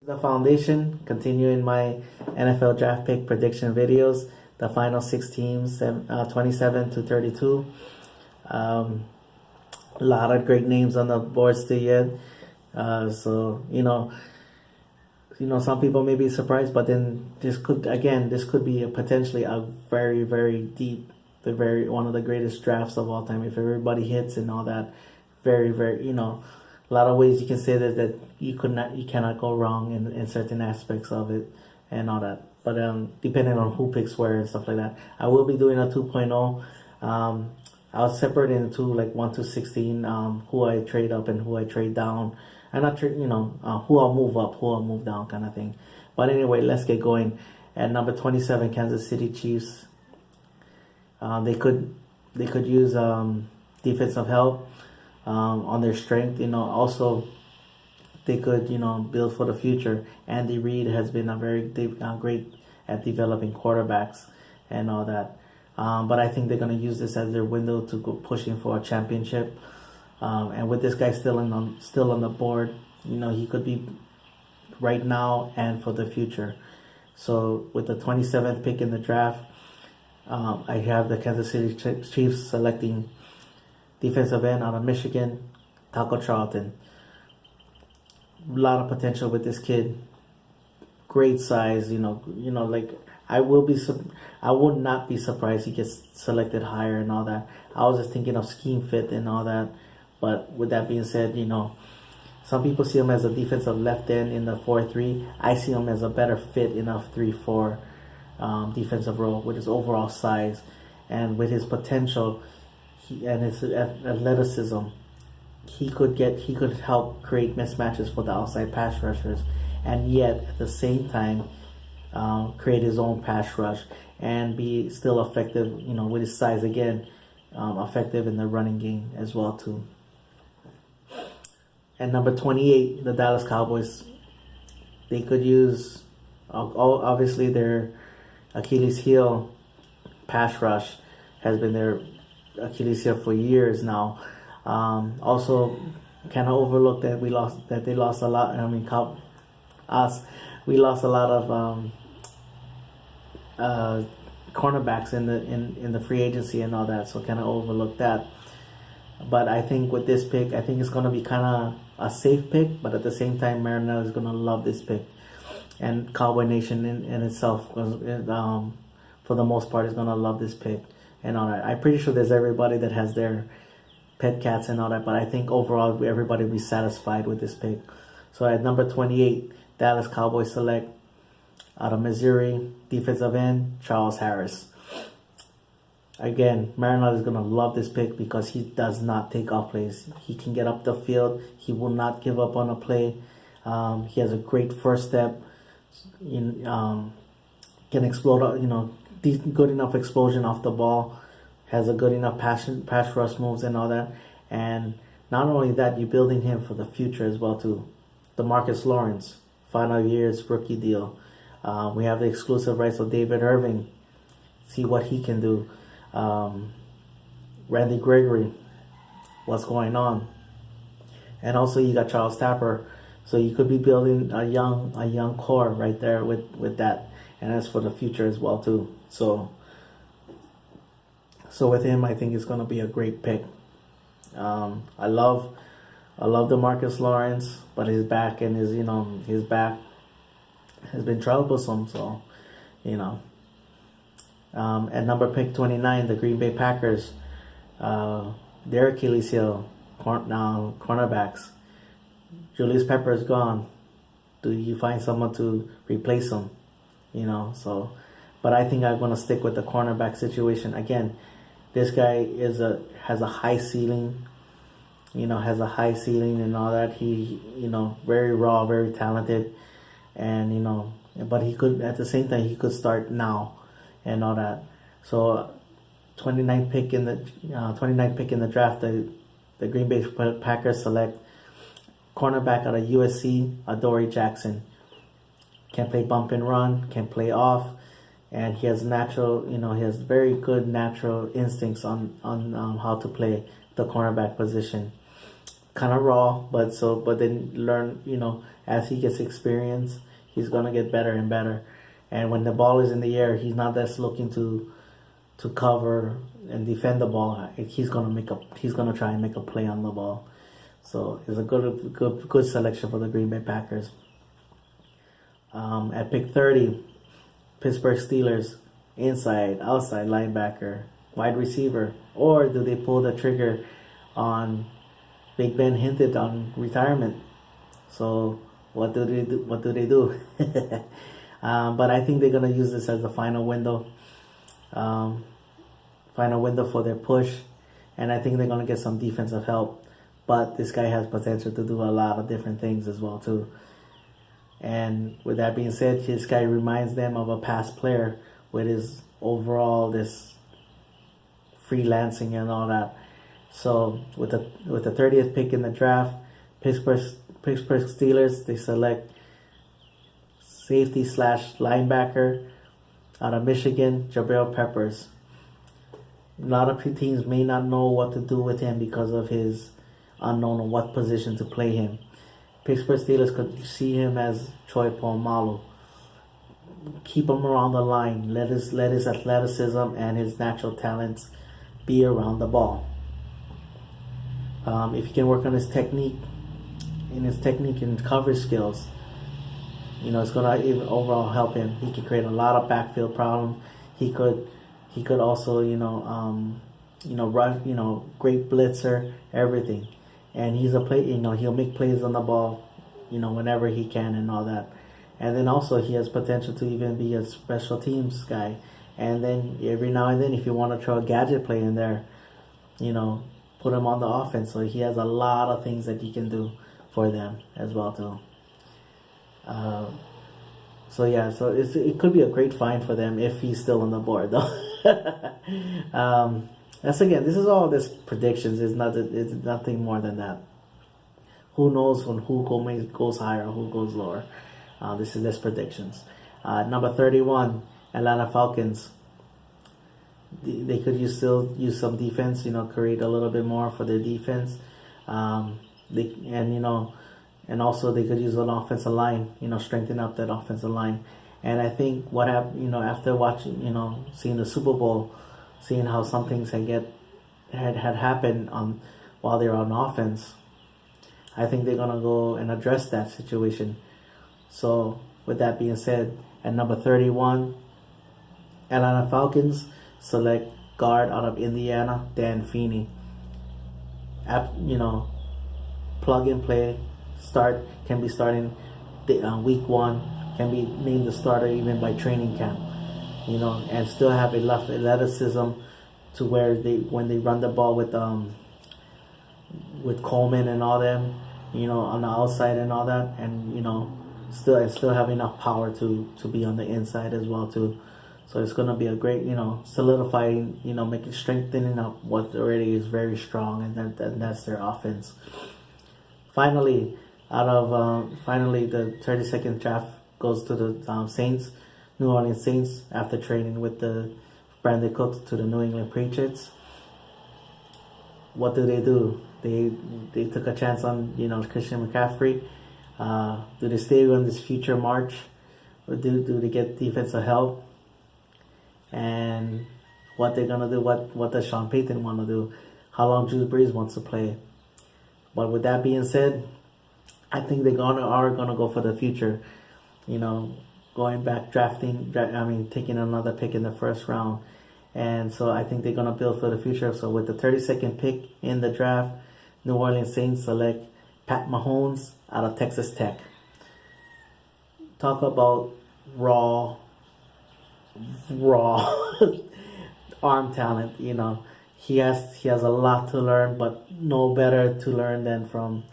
The foundation, continuing my NFL draft pick prediction videos. The final six teams, 27 to 32. A lot of great names on the board still yet. So some people may be surprised, but then this could be potentially a very, very deep, one of the greatest drafts of all time if everybody hits and all that. Very, very, a lot of ways you can say that you cannot go wrong in certain aspects of it and all that. But depending on who picks where and stuff like that, I will be doing a 2.0. I'll separate it into like 1 to 16, who I trade up and who I trade down. I'm not sure, who I'll move up, who I'll move down, kind of thing. But anyway, let's get going. At number 27, Kansas City Chiefs. They could use defensive help on their strength. Also they could build for the future. Andy Reid has been great at developing quarterbacks and all that. But I think they're going to use this as their window to go pushing for a championship. And with this guy still on the board, he could be right now and for the future. So with the 27th pick in the draft, I have the Kansas City Chiefs selecting defensive end out of Michigan, Taco Charlton. A lot of potential with this kid. Great size, like I would not be surprised he gets selected higher and all that. I was just thinking of scheme fit and all that. But with that being said, some people see him as a defensive left end in the 4-3. I see him as a better fit in a 3-4 defensive role with his overall size and with his potential and his athleticism. He could help create mismatches for the outside pass rushers, and yet at the same time create his own pass rush and be still effective. With his size again, effective in the running game as well too. At number 28, the Dallas Cowboys. They could use, obviously, their Achilles heel pass rush has been their Achilles heel for years now. Also, kind of overlooked that they lost a lot. We lost a lot of cornerbacks in the free agency and all that, so kind of overlooked that. But I think with this pick, I think it's going to be kind of a safe pick, but at the same time, Marinella is going to love this pick. And Cowboy Nation in itself, for the most part, is going to love this pick and all that. I'm pretty sure there's everybody that has their pet cats and all that, but I think overall, everybody will be satisfied with this pick. So at number 28, Dallas Cowboys select out of Missouri, defensive end, Charles Harris. Again, Marinella is going to love this pick because he does not take off plays. He can get up the field. He will not give up on a play. He has a great first step. Can explode, good enough explosion off the ball. Has a good enough pass rush moves and all that. And not only that, you're building him for the future as well too. DeMarcus Lawrence, final year's rookie deal. We have the exclusive rights of David Irving. See what he can do. Randy Gregory, what's going on? And also you got Charles Tapper, so you could be building a young core right there with that, and that's for the future as well too. So with him, I think it's going to be a great pick. I love DeMarcus Lawrence, but his back and his back has been troublesome. So at number pick 29, the Green Bay Packers, their Achilles heel cornerbacks. Julius Pepper is gone. Do you find someone to replace him? But I think I'm going to stick with the cornerback situation. Again, this guy has a high ceiling, and all that. He, very raw, very talented, and but he could at the same time he could start now. And all that. So, 29th pick in the draft, the Green Bay Packers select cornerback out of USC, Adoree Jackson. Can play bump and run, can play off, and he has he has very good natural instincts on how to play the cornerback position. Kind of raw, but then learn, as he gets experience, he's gonna get better and better. And when the ball is in the air, he's not just looking to cover and defend the ball. He's gonna try and make a play on the ball. So it's a good selection for the Green Bay Packers. At pick 30, Pittsburgh Steelers, inside, outside linebacker, wide receiver, or do they pull the trigger on Big Ben hinted on retirement? So what do they do? What do they do? But I think they're gonna use this as the final window for their push, and I think they're gonna get some defensive help. But this guy has potential to do a lot of different things as well too. And with that being said, this guy reminds them of a past player with his overall this freelancing and all that. So with the 30th pick in the draft, Pittsburgh Steelers, they select safety / linebacker out of Michigan, Jabril Peppers. A lot of teams may not know what to do with him because of his unknown on what position to play him. Pittsburgh Steelers could see him as Troy Polamalu. Keep him around the line. Let his athleticism and his natural talents be around the ball. If he can work on his technique and coverage skills, it's gonna even overall help him. He could create a lot of backfield problems. He could also run, great blitzer, everything. And he's a play, he'll make plays on the ball, whenever he can and all that. And then also he has potential to even be a special teams guy. And then every now and then, if you want to throw a gadget play in there, put him on the offense. So he has a lot of things that he can do for them as well too. So it could be a great find for them if he's still on the board though. This is all this predictions. It's nothing more than that. Who knows who goes higher or who goes lower? This is just predictions. Number 31, Atlanta Falcons. They could still use some defense. Create a little bit more for their defense. And also they could use an offensive line. Strengthen up that offensive line. And I think what happened, after watching, seeing the Super Bowl, seeing how some things had happened while they were on offense, I think they're gonna go and address that situation. So with that being said, at number 31, Atlanta Falcons select guard out of Indiana, Dan Feeney. Plug and play, can be starting week 1, can be named the starter even by training camp. And still have enough athleticism to where when they run the ball with Coleman and all them, on the outside and all that, and still have enough power to be on the inside as well too. So it's gonna be a great, solidifying, making strengthening up what already is very strong, and that's their offense. Finally, the 32nd draft goes to the Saints. New Orleans Saints, after trading with the Brandon Cooks to the New England Patriots. What do? They took a chance on Christian McCaffrey. Do they stay on this future march, or do they get defensive help? And what they're gonna do? What does Sean Payton want to do? How long Drew Brees wants to play? But with that being said, I think are gonna go for the future. Going back taking another pick in the first round. And so I think they're going to build for the future. So with the 32nd pick in the draft, New Orleans Saints select Pat Mahomes out of Texas Tech. Talk about raw arm talent. He has a lot to learn, but no better to learn than from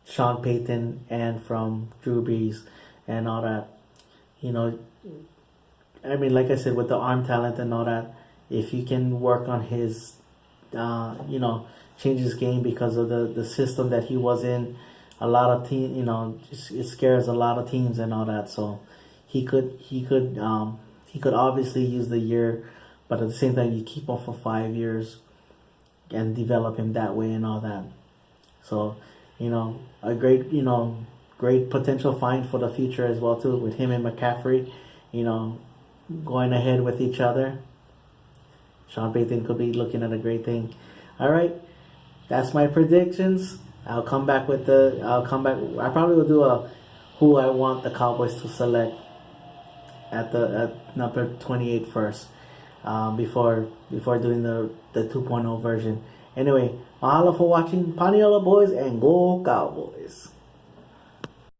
Sean Payton and from Drew Brees and all that. Like I said, with the arm talent and all that, if you can work on his, change his game because of the system that he was in, a lot of it scares a lot of teams and all that. So he could obviously use the year, but at the same time, you keep him for 5 years and develop him that way and all that. So, a great, great potential find for the future as well too, with him and McCaffrey, you know, going ahead with each other. Sean Payton could be looking at a great thing. All right, that's my predictions. I'll come back. I probably will do a who I want the Cowboys to select at number 28 first, before doing the 2.0 version. Anyway, mahalo for watching. Paniola boys and go Cowboys.